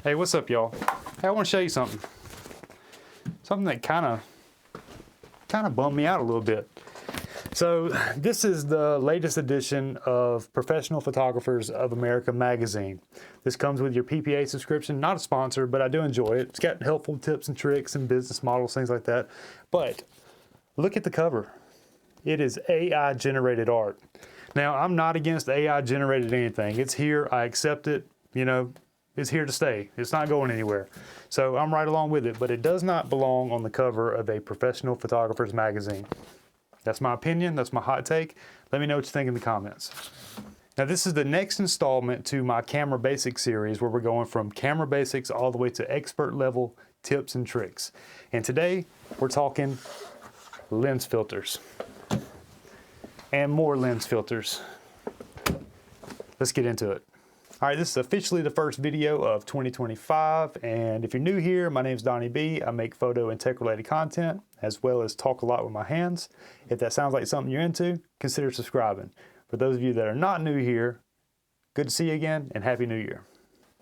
Hey, what's up, y'all? Hey, I want to show you something. Something that kind of bummed me out a little bit. So this is the latest edition of Professional Photographers of America magazine. This comes with your PPA subscription. Not a sponsor, but I do enjoy it. It's got helpful tips and tricks and business models, things like that. But look at the cover. It is AI generated art. Now, I'm not against AI generated anything. It's here. I accept it. You know, it's here to stay. It's not going anywhere. So I'm right along with it, but it does not belong on the cover of a Professional Photographers magazine. That's my opinion. That's my hot take. Let me know what you think in the comments. Now, this is the next installment to my Camera Basics series, where we're going from camera basics all the way to expert level tips and tricks. And today we're talking lens filters and more lens filters. Let's get into it. All right, this is officially the first video of 2025, and if you're new here, my name's Donnie B. I make photo and tech related content, as well as talk a lot with my hands. If that sounds like something you're into, consider subscribing. For those of you that are not new here, good to see you again, and Happy New Year.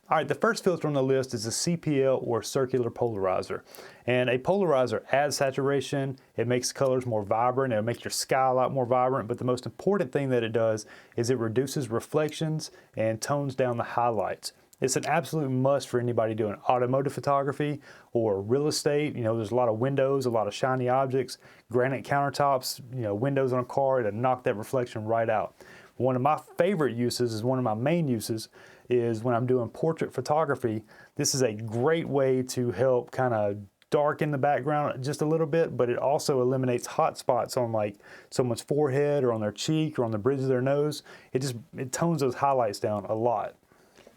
All right, the first filter on the list is a CPL or circular polarizer. And a polarizer adds saturation, it makes colors more vibrant, it'll make your sky a lot more vibrant, but the most important thing that it does is it reduces reflections and tones down the highlights. It's an absolute must for anybody doing automotive photography or real estate. You know, there's a lot of windows, a lot of shiny objects, granite countertops, you know, windows on a car to knock that reflection right out. One of my favorite uses is one of my main uses is when I'm doing portrait photography. This is a great way to help kind of darken the background just a little bit, but it also eliminates hot spots on like someone's forehead or on their cheek or on the bridge of their nose. It tones those highlights down a lot.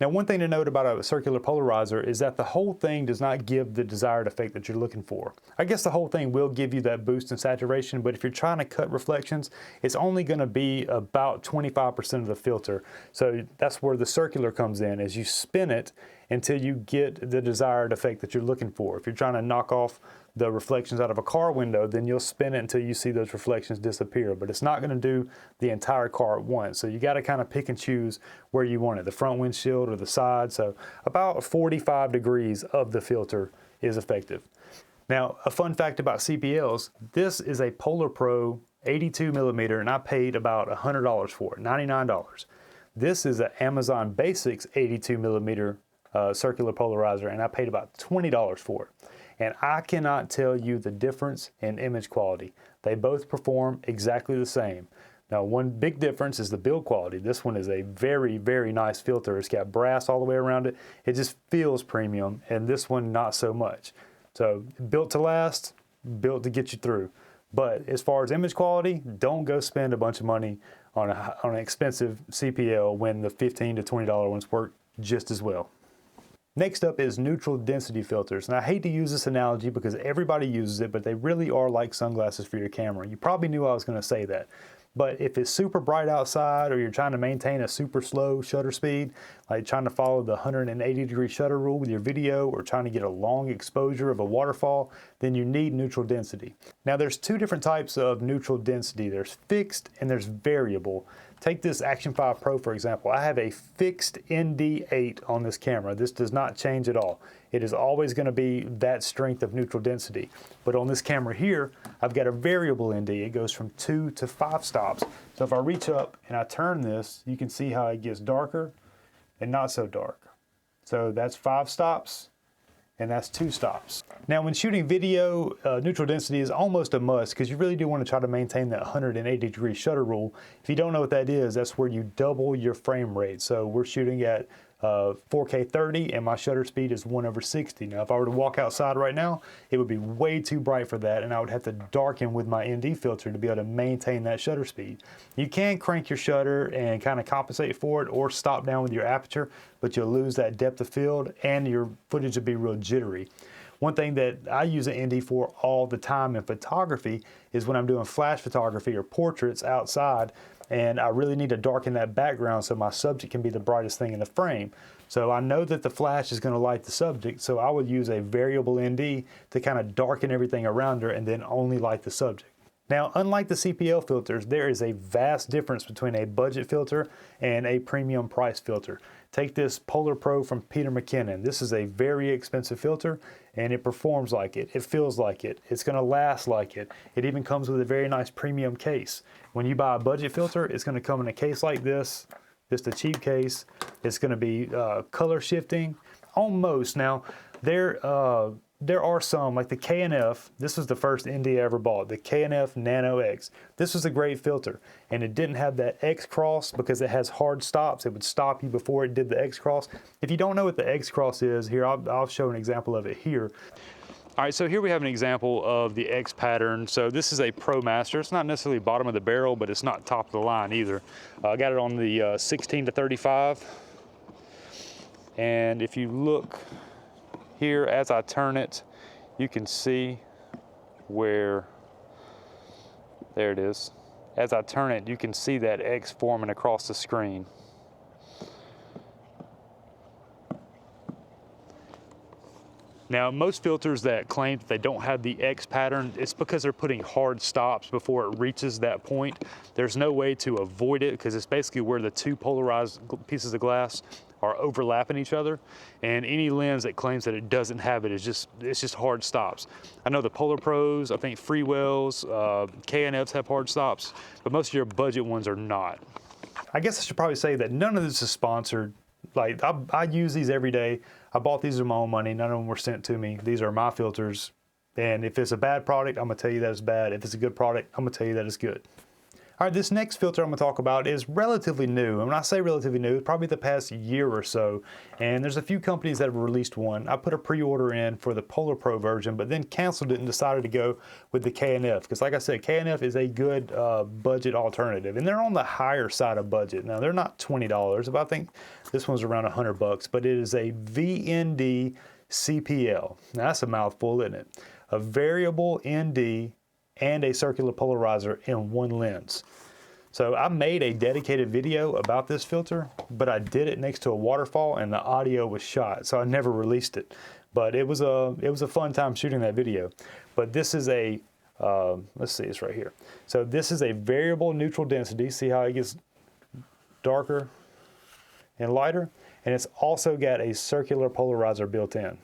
Now, one thing to note about a circular polarizer is that the whole thing does not give the desired effect that you're looking for. I guess the whole thing will give you that boost in saturation, but if you're trying to cut reflections, it's only going to be about 25% of the filter. So that's where the circular comes in, as you spin it until you get the desired effect that you're looking for. If you're trying to knock off the reflections out of a car window, then you'll spin it until you see those reflections disappear, but it's not going to do the entire car at once. So you got to kind of pick and choose where you want it, the front windshield or the side. So about 45 degrees of the filter is effective. Now, a fun fact about CPLs, this is a Polar Pro 82 millimeter, and I paid about $100 for it, $99. This is an Amazon Basics 82 millimeter circular polarizer, and I paid about $20 for it. And I cannot tell you the difference in image quality. They both perform exactly the same. Now, one big difference is the build quality. This one is a very, very nice filter. It's got brass all the way around it. It just feels premium, and this one not so much. So built to last, built to get you through. But as far as image quality, don't go spend a bunch of money on an expensive CPL when the $15 to $20 ones work just as well. Next up is neutral density filters. And I hate to use this analogy because everybody uses it, but they really are like sunglasses for your camera. You probably knew I was going to say that. But if it's super bright outside, or you're trying to maintain a super slow shutter speed, like trying to follow the 180-degree shutter rule with your video, or trying to get a long exposure of a waterfall, then you need neutral density. Now, there's two different types of neutral density. There's fixed and there's variable. Take this Action 5 Pro, for example. I have a fixed ND8 on this camera. This does not change at all. It is always going to be that strength of neutral density. But on this camera here, I've got a variable ND. It goes from 2 to 5 stops. So if I reach up and I turn this, you can see how it gets darker and not so dark. So that's 5 stops, and that's 2 stops. Now, when shooting video, neutral density is almost a must because you really do want to try to maintain that 180-degree shutter rule. If you don't know what that is, that's where you double your frame rate. So we're shooting at 4K 30, and my shutter speed is 1/60. Now, if I were to walk outside right now, it would be way too bright for that, and I would have to darken with my ND filter to be able to maintain that shutter speed. You can crank your shutter and kind of compensate for it, or stop down with your aperture, but you'll lose that depth of field, and your footage will be real jittery. One thing that I use an ND for all the time in photography is when I'm doing flash photography or portraits outside, and I really need to darken that background so my subject can be the brightest thing in the frame. So I know that the flash is going to light the subject, so I would use a variable ND to kind of darken everything around her and then only light the subject. Now, unlike the CPL filters, there is a vast difference between a budget filter and a premium price filter. Take this Polar Pro from Peter McKinnon. This is a very expensive filter, and it performs like it. It feels like it. It's going to last like it. It even comes with a very nice premium case. When you buy a budget filter, it's going to come in a case like this, just a cheap case. It's going to be color shifting, almost. Now, there are some, like the K&F, this was the first ND I ever bought, the K&F Nano X. This was a great filter, and it didn't have that X cross because it has hard stops. It would stop you before it did the X cross. If you don't know what the X cross is, here, I'll show an example of it here. All right, so here we have an example of the X pattern. So this is a Pro Master. It's not necessarily bottom of the barrel, but it's not top of the line either. I got it on the 16 to 35. And if you look here, as I turn it, you can see where, there it is. As I turn it, you can see that X forming across the screen. Now, most filters that claim that they don't have the X pattern, it's because they're putting hard stops before it reaches that point. There's no way to avoid it because it's basically where the two polarized pieces of glass are overlapping each other. And any lens that claims that it doesn't have it is it's just hard stops. I know the Polar Pros, I think Freewells, K&Fs have hard stops, but most of your budget ones are not. I guess I should probably say that none of this is sponsored. Like, I use these every day. I bought these with my own money. None of them were sent to me. These are my filters. And if it's a bad product, I'm gonna tell you that it's bad. If it's a good product, I'm gonna tell you that it's good. All right, this next filter I'm gonna talk about is relatively new. And when I say relatively new, it's probably the past year or so. And there's a few companies that have released one. I put a pre-order in for the Polar Pro version, but then canceled it and decided to go with the K&F. Because like I said, K&F is a good budget alternative. And they're on the higher side of budget. Now, they're not $20, but I think this one's around $100. But it is a VND CPL. Now, that's a mouthful, isn't it? A variable ND and a circular polarizer in one lens. So I made a dedicated video about this filter, but I did it next to a waterfall and the audio was shot, so I never released it. But it was a fun time shooting that video. But this is a, let's see, it's right here. So this is a variable neutral density. See how it gets darker and lighter? And it's also got a circular polarizer built in.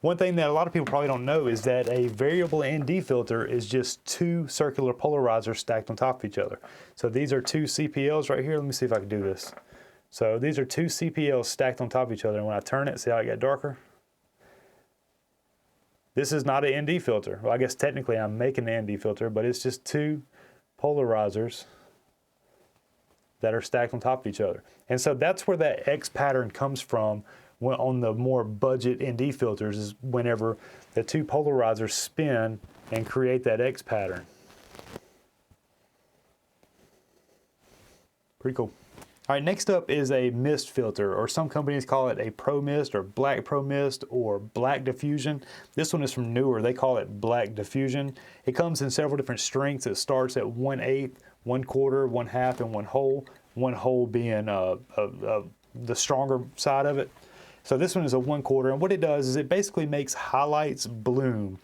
One thing that a lot of people probably don't know is that a variable ND filter is just two circular polarizers stacked on top of each other. So these are two CPLs right here. Let me see if I can do this. So these are two CPLs stacked on top of each other. And when I turn it, see how it got darker? This is not an ND filter. Well, I guess technically I'm making an ND filter, but it's just two polarizers that are stacked on top of each other. And so that's where that X pattern comes from. On the more budget ND filters is whenever the two polarizers spin and create that X pattern. Pretty cool. All right, next up is a mist filter, or some companies call it a Pro Mist or Black Pro Mist or Black Diffusion. This one is from Newer. They call it Black Diffusion. It comes in several different strengths. It starts at 1/8, 1/4, 1/2, and 1 whole. 1 whole being the stronger side of it. So this one is a 1/4, and what it does is it basically makes highlights bloom.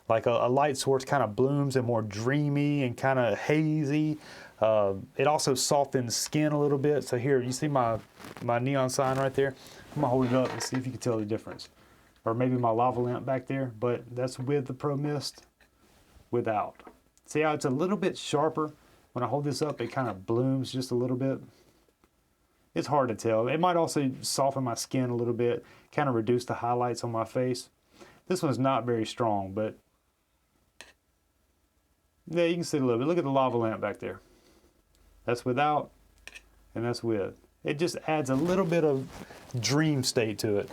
Like a light source kind of blooms and more dreamy and kind of hazy. It also softens skin a little bit. So here, you see my neon sign right there? I'm gonna hold it up and see if you can tell the difference. Or maybe my lava lamp back there, but that's with the Pro Mist, without. See how it's a little bit sharper? When I hold this up, it kind of blooms just a little bit. It's hard to tell. It might also soften my skin a little bit, kind of reduce the highlights on my face. This one's not very strong, but yeah, you can see a little bit. Look at the lava lamp back there. That's without, and that's with. It just adds a little bit of dream state to it.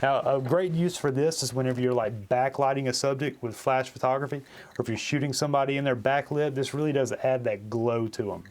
Now, a great use for this is whenever you're like backlighting a subject with flash photography, or if you're shooting somebody in their backlit, this really does add that glow to them.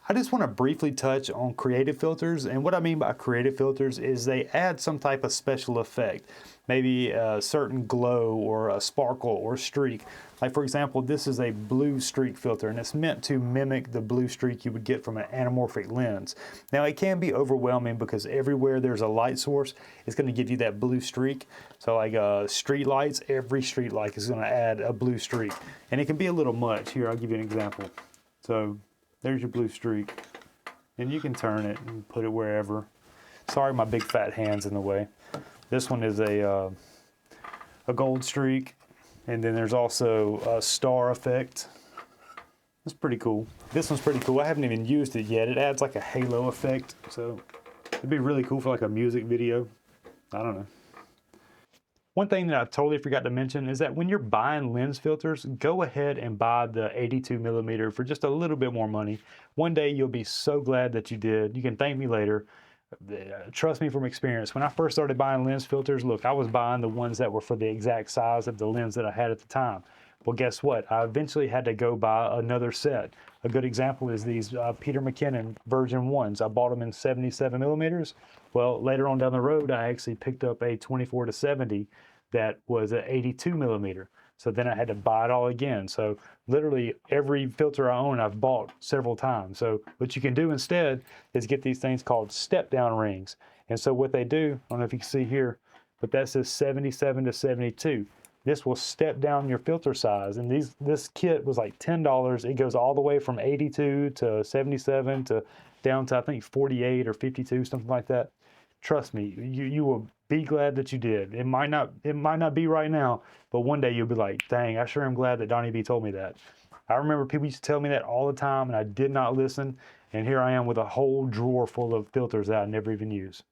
I just want to briefly touch on creative filters, and what I mean by creative filters is they add some type of special effect, maybe a certain glow or a sparkle or streak. Like for example, this is a blue streak filter, and it's meant to mimic the blue streak you would get from an anamorphic lens. Now it can be overwhelming because everywhere there's a light source, it's going to give you that blue streak. So like street lights, every street light is going to add a blue streak, and it can be a little much. Here, I'll give you an example. So there's your blue streak, and you can turn it and put it wherever. Sorry, my big fat hand's in the way. This one is a gold streak, and then there's also a star effect. That's pretty cool. This one's pretty cool. I haven't even used it yet. It adds like a halo effect, so it'd be really cool for like a music video. I don't know. One thing that I totally forgot to mention is that when you're buying lens filters, go ahead and buy the 82mm for just a little bit more money. One day you'll be so glad that you did. You can thank me later. Trust me from experience. When I first started buying lens filters, look, I was buying the ones that were for the exact size of the lens that I had at the time. Well, guess what? I eventually had to go buy another set. A good example is these Peter McKinnon version 1s. I bought them in 77mm. Well, later on down the road, I actually picked up a 24-70 that was an 82mm. So then I had to buy it all again. So literally every filter I own, I've bought several times. So what you can do instead is get these things called step down rings. And so what they do, I don't know if you can see here, but that says 77 to 72. This will step down your filter size. And this kit was like $10. It goes all the way from 82 to 77 to down to I think 48 or 52, something like that. Trust me, you will be glad that you did. It might not be right now, but one day you'll be like, dang, I sure am glad that Donnie B told me that. I remember people used to tell me that all the time, and I did not listen. And here I am with a whole drawer full of filters that I never even use.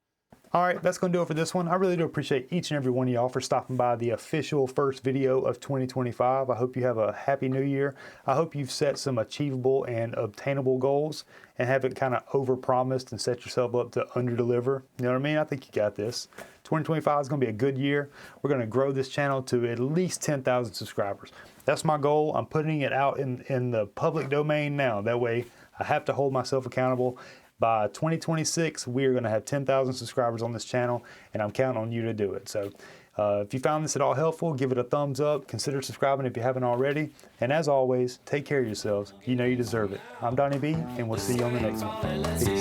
All right, that's going to do it for this one. I really do appreciate each and every one of y'all for stopping by the official first video of 2025. I hope you have a happy new year. I hope you've set some achievable and obtainable goals and haven't kind of overpromised and set yourself up to underdeliver. You know what I mean? I think you got this. 2025 is going to be a good year. We're going to grow this channel to at least 10,000 subscribers. That's my goal. I'm putting it out in the public domain now. That way I have to hold myself accountable. By 2026, we are going to have 10,000 subscribers on this channel, and I'm counting on you to do it. So if you found this at all helpful, give it a thumbs up. Consider subscribing if you haven't already. And as always, take care of yourselves. You know you deserve it. I'm Donnie B, and we'll see you on the next one. Peace.